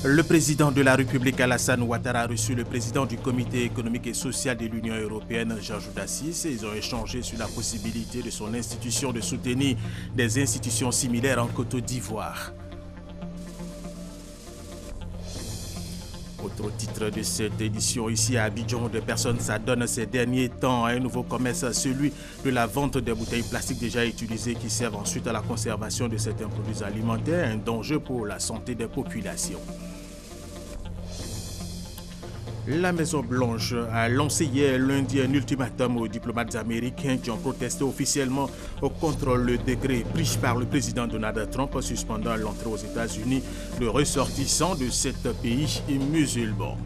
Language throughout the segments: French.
Le président de la République, Alassane Ouattara, a reçu le président du Comité économique et social de l'Union européenne, Georges Dassis. Ils ont échangé sur la possibilité de son institution de soutenir des institutions similaires en Côte d'Ivoire. Autre titre de cette édition, ici à Abidjan, des personnes s'adonnent ces derniers temps à un nouveau commerce, celui de la vente des bouteilles plastiques déjà utilisées qui servent ensuite à la conservation de certains produits alimentaires, un danger pour la santé des populations. La Maison-Blanche a lancé hier lundi un ultimatum aux diplomates américains qui ont protesté officiellement contre le décret pris par le président Donald Trump suspendant l'entrée aux États-Unis de ressortissants de cet pays musulman.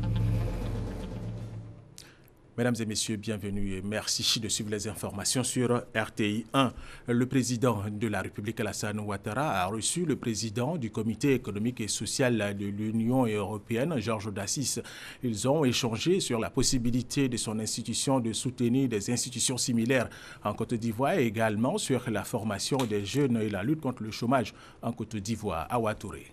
Mesdames et messieurs, bienvenue et merci de suivre les informations sur RTI 1. Le président de la République, Alassane Ouattara, a reçu le président du Comité économique et social de l'Union européenne, Georges Dassis. Ils ont échangé sur la possibilité de son institution de soutenir des institutions similaires en Côte d'Ivoire et également sur la formation des jeunes et la lutte contre le chômage en Côte d'Ivoire. Awa Touré.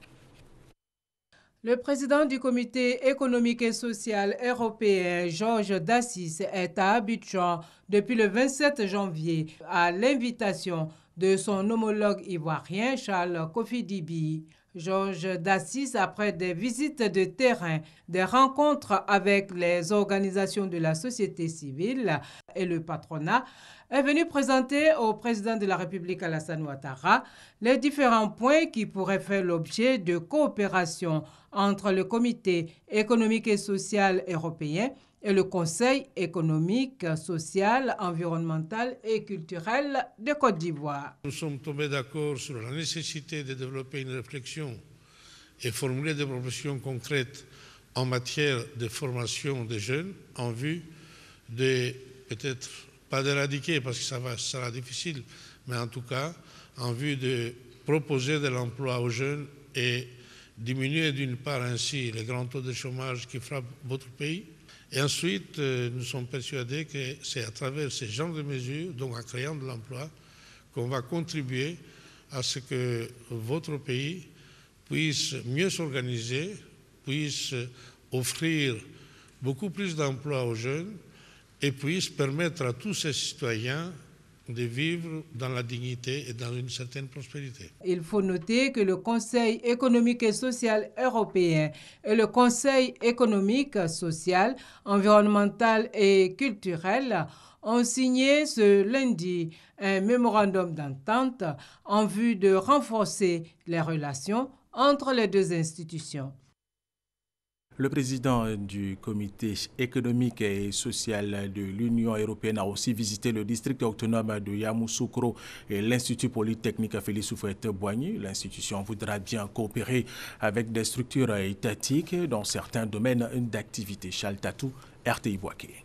Le président du Comité économique et social européen, Georges Dassis, est à Abidjan depuis le 27 janvier à l'invitation de son homologue ivoirien, Charles Kofi Dibi. Georges Dassis, après des visites de terrain, des rencontres avec les organisations de la société civile et le patronat, est venu présenter au président de la République, Alassane Ouattara, les différents points qui pourraient faire l'objet de coopération entre le Comité économique et social européen et le Conseil économique, social, environnemental et culturel de Côte d'Ivoire. Nous sommes tombés d'accord sur la nécessité de développer une réflexion et formuler des propositions concrètes en matière de formation des jeunes en vue de, peut-être pas d'éradiquer parce que ça sera difficile, mais en tout cas en vue de proposer de l'emploi aux jeunes et diminuer d'une part ainsi les grands taux de chômage qui frappent votre pays. Et ensuite, nous sommes persuadés que c'est à travers ces genres de mesures, donc en créant de l'emploi, qu'on va contribuer à ce que votre pays puisse mieux s'organiser, puisse offrir beaucoup plus d'emplois aux jeunes et puisse permettre à tous ces citoyens de vivre dans la dignité et dans une certaine prospérité. Il faut noter que le Conseil économique et social européen et le Conseil économique, social, environnemental et culturel ont signé ce lundi un mémorandum d'entente en vue de renforcer les relations entre les deux institutions. Le président du Comité économique et social de l'Union européenne a aussi visité le district autonome de Yamoussoukro et l'Institut polytechnique Félix Houphouët-Boigny. L'institution voudra bien coopérer avec des structures étatiques dans certains domaines d'activité. Charles Tatou, RTI Boaké.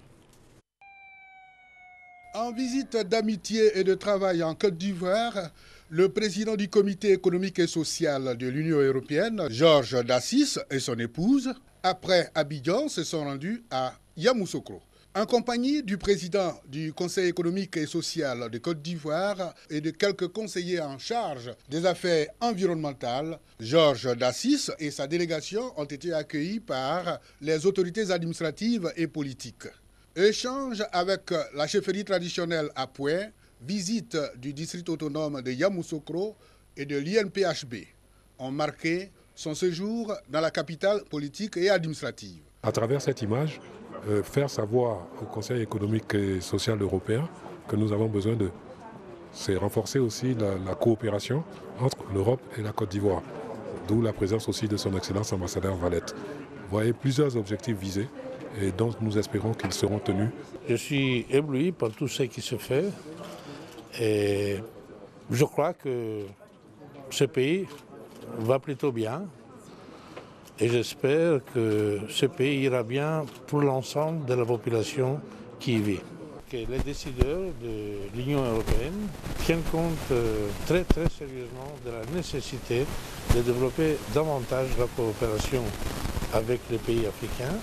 En visite d'amitié et de travail en Côte d'Ivoire, le président du Comité économique et social de l'Union européenne, Georges Dassis, et son épouse, après Abidjan, se sont rendus à Yamoussoukro. En compagnie du président du Conseil économique et social de Côte d'Ivoire et de quelques conseillers en charge des affaires environnementales, Georges Dassis et sa délégation ont été accueillis par les autorités administratives et politiques. Échange avec la chefferie traditionnelle à Pouin, visite du district autonome de Yamoussoukro et de l'INPHB ont marqué son séjour dans la capitale politique et administrative. À travers cette image, faire savoir au Conseil économique et social européen que nous avons besoin de renforcer aussi la coopération entre l'Europe et la Côte d'Ivoire, d'où la présence aussi de son Excellence ambassadeur Valette. Vous voyez plusieurs objectifs visés et dont nous espérons qu'ils seront tenus. Je suis ébloui par tout ce qui se fait et je crois que ce pays va plutôt bien et j'espère que ce pays ira bien pour l'ensemble de la population qui y vit. Que les décideurs de l'Union européenne tiennent compte très sérieusement de la nécessité de développer davantage la coopération avec les pays africains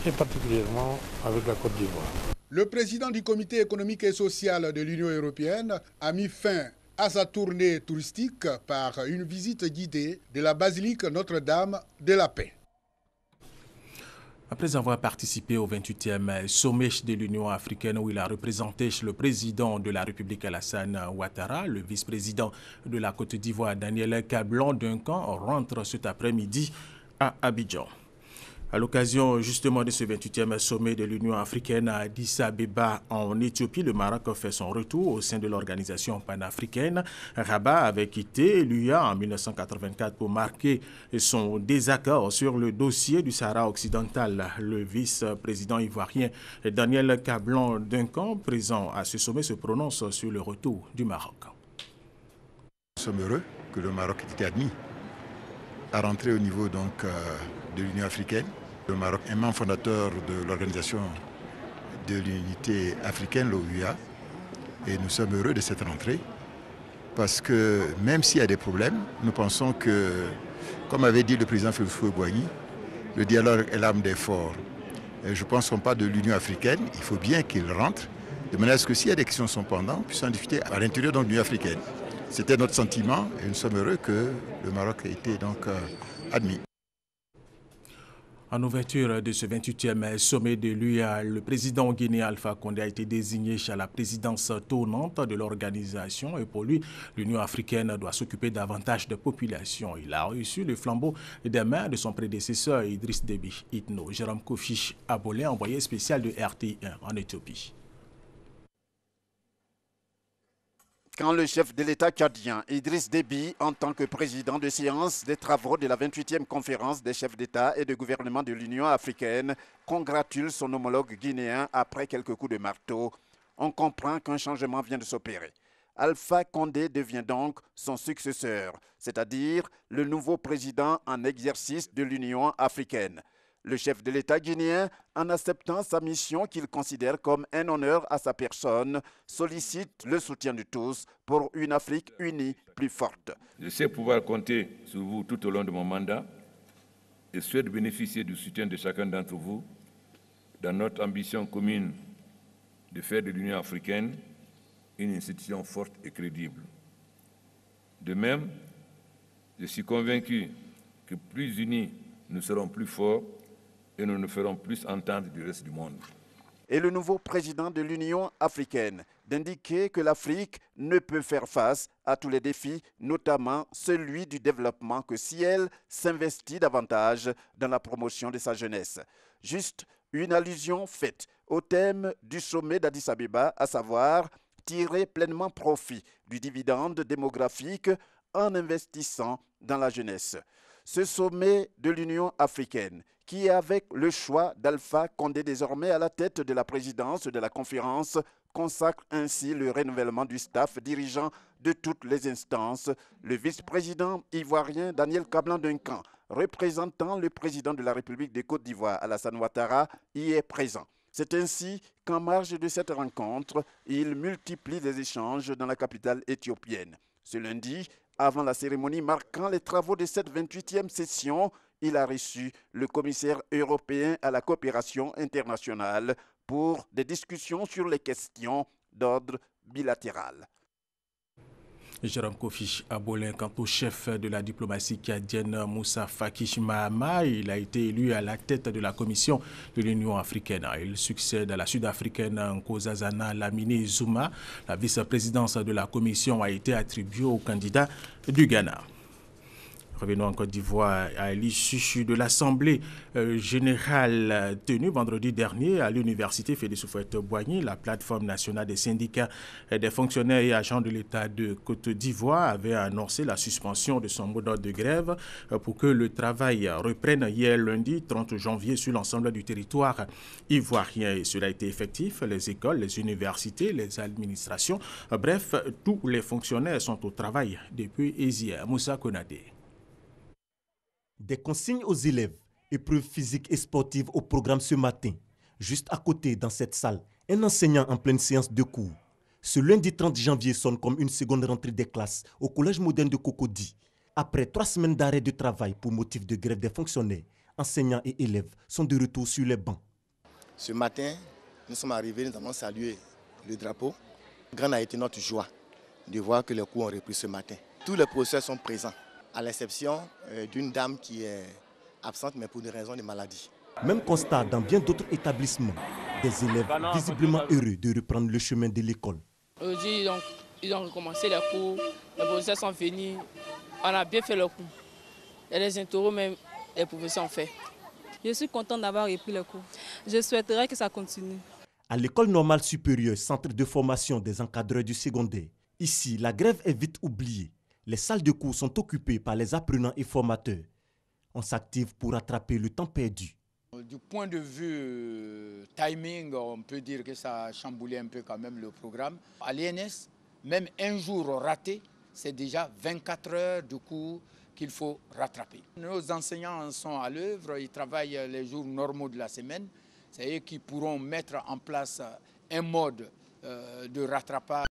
et particulièrement avec la Côte d'Ivoire. Le président du Comité économique et social de l'Union européenne a mis fin à sa tournée touristique par une visite guidée de la basilique Notre-Dame de la Paix. Après avoir participé au 28e sommet de l'Union africaine où il a représenté le président de la République Alassane Ouattara, le vice-président de la Côte d'Ivoire Daniel Kablan-Duncan rentre cet après-midi à Abidjan. À l'occasion justement de ce 28e sommet de l'Union africaine à Addis Abeba en Éthiopie, le Maroc fait son retour au sein de l'organisation panafricaine. Rabat avait quitté l'UA en 1984 pour marquer son désaccord sur le dossier du Sahara occidental. Le vice-président ivoirien Daniel Kablan-Duncan, présent à ce sommet, se prononce sur le retour du Maroc. Nous sommes heureux que le Maroc ait été admis à rentrer au niveau de l'Union africaine. Le Maroc est membre fondateur de l'Organisation de l'Unité africaine, l'OUA, et nous sommes heureux de cette rentrée parce que même s'il y a des problèmes, nous pensons que, comme avait dit le président Félix Houphouët-Boigny, le dialogue est l'arme des forts. Et je pense qu'on parle de l'Union africaine, il faut bien qu'il rentre, de manière à ce que s'il y a des questions sont pendantes, on puisse en discuter à l'intérieur de l'Union africaine. C'était notre sentiment et nous sommes heureux que le Maroc ait été donc admis. En ouverture de ce 28e sommet de l'UA, le président guinéen Alpha Condé a été désigné à la présidence tournante de l'organisation et pour lui, l'Union africaine doit s'occuper davantage de populations. Il a reçu le flambeau des mains de son prédécesseur Idriss Déby Itno. Jérôme Kofi Abolé, envoyé spécial de RTI 1 en Éthiopie. Quand le chef de l'État tchadien, Idriss Déby, en tant que président de séance des travaux de la 28e conférence des chefs d'État et de gouvernement de l'Union africaine, congratule son homologue guinéen après quelques coups de marteau, on comprend qu'un changement vient de s'opérer. Alpha Condé devient donc son successeur, c'est-à-dire le nouveau président en exercice de l'Union africaine. Le chef de l'État guinéen, en acceptant sa mission qu'il considère comme un honneur à sa personne, sollicite le soutien de tous pour une Afrique unie plus forte. Je sais pouvoir compter sur vous tout au long de mon mandat et souhaite bénéficier du soutien de chacun d'entre vous dans notre ambition commune de faire de l'Union africaine une institution forte et crédible. De même, je suis convaincu que plus unis nous serons plus forts et nous nous ferons plus entendre du reste du monde. Et le nouveau président de l'Union africaine d'indiquer que l'Afrique ne peut faire face à tous les défis, notamment celui du développement, que si elle s'investit davantage dans la promotion de sa jeunesse. Juste une allusion faite au thème du sommet d'Addis Abeba, à savoir tirer pleinement profit du dividende démographique en investissant dans la jeunesse. Ce sommet de l'Union africaine, qui est avec le choix d'Alpha Condé désormais à la tête de la présidence de la conférence, consacre ainsi le renouvellement du staff dirigeant de toutes les instances. Le vice-président ivoirien Daniel Kablan-Duncan, représentant le président de la République de Côte d'Ivoire Alassane Ouattara, y est présent. C'est ainsi qu'en marge de cette rencontre, il multiplie les échanges dans la capitale éthiopienne. Ce lundi, avant la cérémonie marquant les travaux de cette 28e session, il a reçu le commissaire européen à la coopération internationale pour des discussions sur les questions d'ordre bilatéral. Jérôme Kofi Abolé, quant au chef de la diplomatie tchadienne Moussa Faki Mahamat, il a été élu à la tête de la commission de l'Union africaine. Il succède à la sud-africaine Nkosazana Lamine Zuma. La vice-présidence de la commission a été attribuée au candidat du Ghana. Revenons en Côte d'Ivoire à l'issue de l'Assemblée générale tenue vendredi dernier à l'Université Félix Houphouët-Boigny. La plateforme nationale des syndicats des fonctionnaires et agents de l'État de Côte d'Ivoire avait annoncé la suspension de son mot d'ordre de grève pour que le travail reprenne hier lundi 30 janvier sur l'ensemble du territoire ivoirien. Et cela a été effectif. Les écoles, les universités, les administrations, bref, tous les fonctionnaires sont au travail depuis hier. Moussa Konadé. Des consignes aux élèves, épreuves physiques et sportives au programme ce matin. Juste à côté, dans cette salle, un enseignant en pleine séance de cours. Ce lundi 30 janvier sonne comme une seconde rentrée des classes au collège moderne de Cocody. Après 3 semaines d'arrêt de travail pour motif de grève des fonctionnaires, enseignants et élèves sont de retour sur les bancs. Ce matin, nous sommes arrivés, nous avons salué le drapeau. Grande a été notre joie de voir que les cours ont repris ce matin. Tous les professeurs sont présents, à l'exception d'une dame qui est absente, mais pour des raisons de maladie. Même constat dans bien d'autres établissements. Des élèves visiblement heureux de reprendre le chemin de l'école. Aujourd'hui, ils ont recommencé les cours, les professeurs sont venus, on a bien fait le cours. Il y a des interros même, les professeurs ont fait. Je suis contente d'avoir repris le cours. Je souhaiterais que ça continue. À l'école normale supérieure, centre de formation des encadreurs du secondaire, ici, la grève est vite oubliée. Les salles de cours sont occupées par les apprenants et formateurs. On s'active pour rattraper le temps perdu. Du point de vue timing, on peut dire que ça a chamboulé un peu quand même le programme. À l'INS, même un jour raté, c'est déjà 24 heures de cours qu'il faut rattraper. Nos enseignants sont à l'œuvre, ils travaillent les jours normaux de la semaine. C'est eux qui pourront mettre en place un mode de rattrapage.